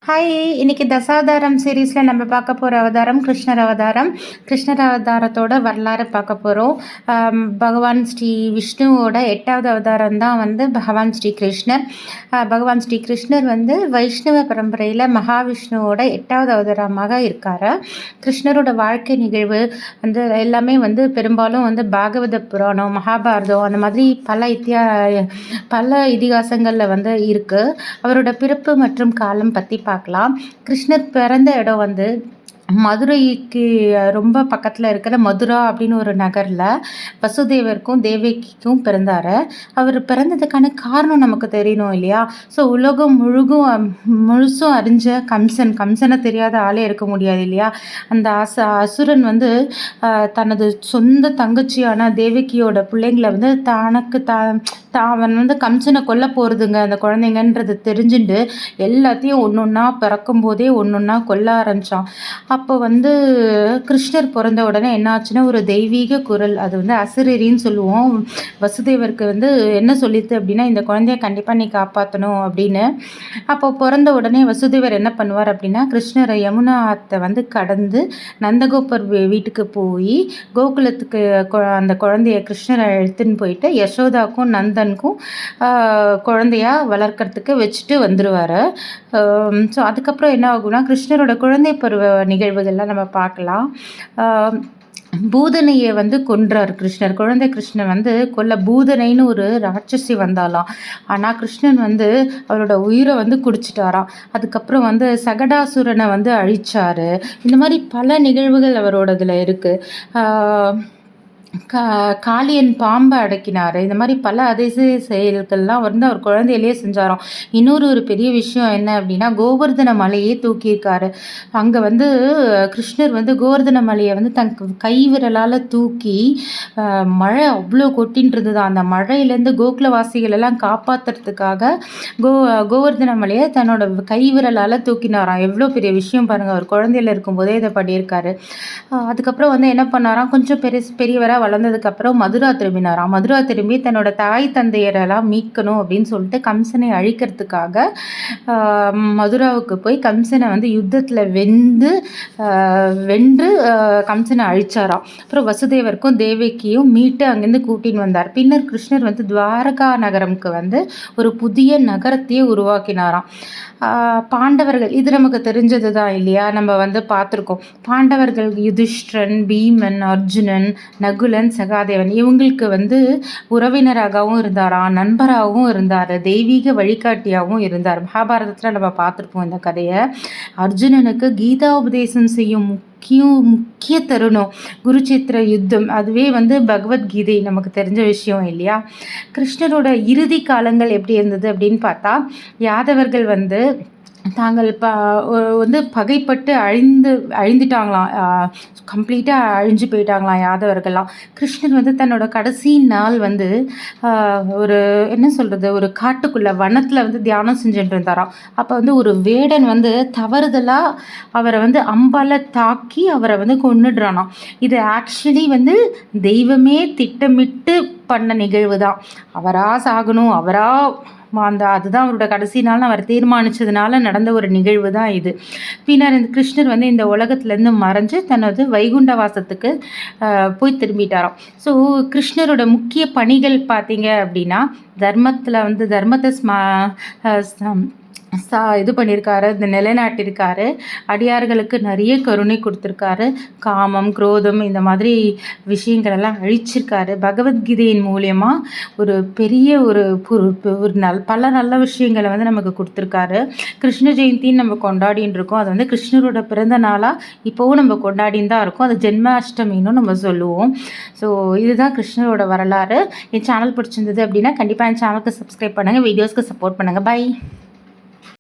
Hi! இன்னைக்கு தசாவதாரம் சீரீஸில் நம்ம பார்க்க போகிற அவதாரம் கிருஷ்ணர் அவதாரம். கிருஷ்ணர் அவதாரத்தோட வரலாறு பார்க்க போகிறோம். பகவான் ஸ்ரீ விஷ்ணுவோட 8வது அவதாரம் தான் பகவான் ஸ்ரீ கிருஷ்ணர். பகவான் ஸ்ரீ கிருஷ்ணர் வைஷ்ணவ பரம்பரையில் மகாவிஷ்ணுவோட 8வது அவதாரமாக இருக்கார். கிருஷ்ணரோட வாழ்க்கை நிகழ்வு எல்லாமே பெரும்பாலும் பாகவத புராணம், மகாபாரதம் அந்த மாதிரி பல இதிகாசங்களில் இருக்குது. அவரோட பிறப்பு மற்றும் காலம் பற்றி பார்க்கலாம். கிருஷ்ணர் பிறந்த இடம் மதுரைக்கு ரொம்ப பக்கத்தில் இருக்கிற மதுரா அப்படின்னு ஒரு நகரில் வசுதேவருக்கும் தேவகிக்கும் பிறந்தார். அவர் பிறந்ததுக்கான காரணம் நமக்கு தெரியணும் இல்லையா? ஸோ உலகம் முழுசும் அறிஞ்ச கம்சனை தெரியாத ஆளே இருக்க முடியாது இல்லையா? அந்த அசுரன் தனது சொந்த தங்கச்சியான தேவகியோட பிள்ளைங்களை தனக்கு அவன் கம்சனை கொல்ல போகிறதுங்க அந்த குழந்தைங்கன்றது தெரிஞ்சுட்டு எல்லாத்தையும் ஒன்று ஒன்றா பிறக்கும் போதே ஒன்று ஒன்றா கொல்ல ஆரம்பித்தான். அப்போ கிருஷ்ணர் பிறந்த உடனே என்னாச்சுன்னா ஒரு தெய்வீக குரல், அது அசுரரின்னு சொல்லுவோம். வசுதேவருக்கு என்ன சொல்லித்து அப்படின்னா, இந்த குழந்தைய கண்டிப்பாக நீ காப்பாற்றணும் அப்படின்னு. அப்போ பிறந்த உடனே வசுதேவர் என்ன பண்ணுவார் அப்படின்னா, கிருஷ்ணரை யமுனா ஆத்தை கடந்து நந்தகோபர் வீட்டுக்கு போய் கோகுலத்துக்கு அந்த குழந்தைய கிருஷ்ணரை எடுத்துன்னு போயிட்டு யசோதாக்கும் நந்தனுக்கும் குழந்தையா வளர்க்கறதுக்கு வச்சுட்டு வந்துடுவார். ஸோ அதுக்கப்புறம் என்ன ஆகும்னா, கிருஷ்ணரோட குழந்தை பருவ நிகழ்வுகள்லாம் நம்ம பார்க்கலாம். பூதனையை கொன்றார் கிருஷ்ணர். குழந்தை கிருஷ்ணன் கொல்ல பூதனைன்னு ஒரு ராட்சசி வந்தாலாம். ஆனால் கிருஷ்ணன் அவரோட உயிரை குடிச்சிட்டாராம். அதுக்கப்புறம் சகடாசுரனை அழிச்சார். இந்த மாதிரி பல நிகழ்வுகள் அவரோடதுல இருக்குது. காளியன் பாம்பை அடக்கினார். இந்த மாதிரி பல அதிசய செயல்கள்லாம் அவர் குழந்தையிலேயே செஞ்சாராம். ஒரு பெரிய விஷயம் என்ன அப்படின்னா, கோவர்தன மலையே தூக்கியிருக்காரு. அங்கே கிருஷ்ணர் கோவர்தன மலையை தன் கை விரலால் தூக்கி மழை அவ்வளோ கொட்டின்னு இருந்தது. அந்த மழையிலேருந்து கோகுலவாசிகள் எல்லாம் காப்பாற்றுறதுக்காக கோவர்தன மலையை தன்னோட கை விரலால் தூக்கினாராம். எவ்வளோ பெரிய விஷயம் பாருங்கள், அவர் குழந்தையில இருக்கும்போதே இதை பண்ணியிருக்காரு. அதுக்கப்புறம் என்ன பண்ணாராம், கொஞ்சம் பெரியவராக வளர்ந்ததுக்கப்புறம் மதுரா திரும்பினாராம். மதுரா திரும்பி தன்னோட தாய் தந்தையரெல்லாம் மீட்கணும் அப்படின்னு சொல்லிட்டு கம்சனை அழிக்கிறதுக்காக மதுராவுக்கு போய் கம்சனை யுத்தத்தில் வென்று கம்சனை அழிச்சாராம். அப்புறம் வசுதேவருக்கும் தேவகியும் மீட்டு அங்கேருந்து கூட்டின்னு வந்தார். பின்னர் கிருஷ்ணர் துவாரகா நகரம்க்கு ஒரு புதிய நகரத்தையே உருவாக்கினாராம். பாண்டவர்கள், இது நமக்கு தெரிஞ்சது தான் இல்லையா? நம்ம பார்த்துருக்கோம். பாண்டவர்கள் யுதிஷ்டிரன், பீமன், அர்ஜுனன், நகுலன், சகாதேவன் இவங்களுக்கு உறவினராகவும் இருந்தாராம், நண்பராகவும் இருந்தார், தெய்வீக வழிகாட்டியாகவும் இருந்தார். மகாபாரதத்தில் நம்ம பார்த்துருப்போம் இந்த கதையை. அர்ஜுனனுக்கு கீதா உபதேசம் செய்யும் முக்கிய தருணம் குருச்சேத்திர யுத்தம். அதுவே பகவத்கீதை நமக்கு தெரிஞ்ச விஷயம் இல்லையா? கிருஷ்ணரோட இறுதி காலங்கள் எப்படி இருந்தது அப்படின்னு பார்த்தா, யாதவர்கள் தாங்கள் பகைப்பட்டு அழிந்துட்டாங்களாம். கம்ப்ளீட்டாக அழிஞ்சு போயிட்டாங்களாம் யாதவர்கள்லாம். கிருஷ்ணர் தன்னோட கடைசி நாள் ஒரு என்ன சொல்கிறது, ஒரு காட்டுக்குள்ளே வனத்தில் தியானம் செஞ்சுட்டு இருந்தாராம். அப்போ ஒரு வேடன் தவறுதலாக அவரை அம்பால தாக்கி அவரை கொன்னுடுறானாம். இது ஆக்சுவலி தெய்வமே திட்டமிட்டு பண்ண நிகழ்வு தான். அவராக சாகணும், அதுதான் அவரோட கடைசி நாள் அவர் தீர்மானித்ததுனால நடந்த ஒரு நிகழ்வு தான் இது. பின்னர் இந்த கிருஷ்ணர் இந்த உலகத்துலேருந்து மறைஞ்சு தனது வைகுண்ட வாசத்துக்கு போய் திரும்பிட்டாராம். ஸோ கிருஷ்ணரோட முக்கிய பணிகள் பார்த்தீங்க அப்படின்னா, தர்மத்தை இது பண்ணியிருக்காரு, இந்த நிலைநாட்டியிருக்காரு. அடியார்களுக்கு நிறைய கருணை கொடுத்துருக்காரு. காமம், குரோதம் இந்த மாதிரி விஷயங்களெல்லாம் அழிச்சிருக்காரு. பகவத்கீதையின் மூலியமாக ஒரு பெரிய ஒரு பல நல்ல விஷயங்களை நமக்கு கொடுத்துருக்காரு. கிருஷ்ண ஜெயந்தின்னு நம்ம கொண்டாடின்னு இருக்கோம். அது கிருஷ்ணரோட பிறந்த நாளாக இப்போவும் நம்ம கொண்டாடின்னு தான் இருக்கோம். அது ஜென்மாஷ்டமின்னு நம்ம சொல்லுவோம். ஸோ இதுதான் கிருஷ்ணரோட வரலாறு. என் சேனல் பிடிச்சிருந்தது அப்படின்னா கண்டிப்பாக என் சேனலுக்கு சப்ஸ்கிரைப் பண்ணுங்கள், வீடியோஸ்க்கு சப்போர்ட் பண்ணுங்கள். பை.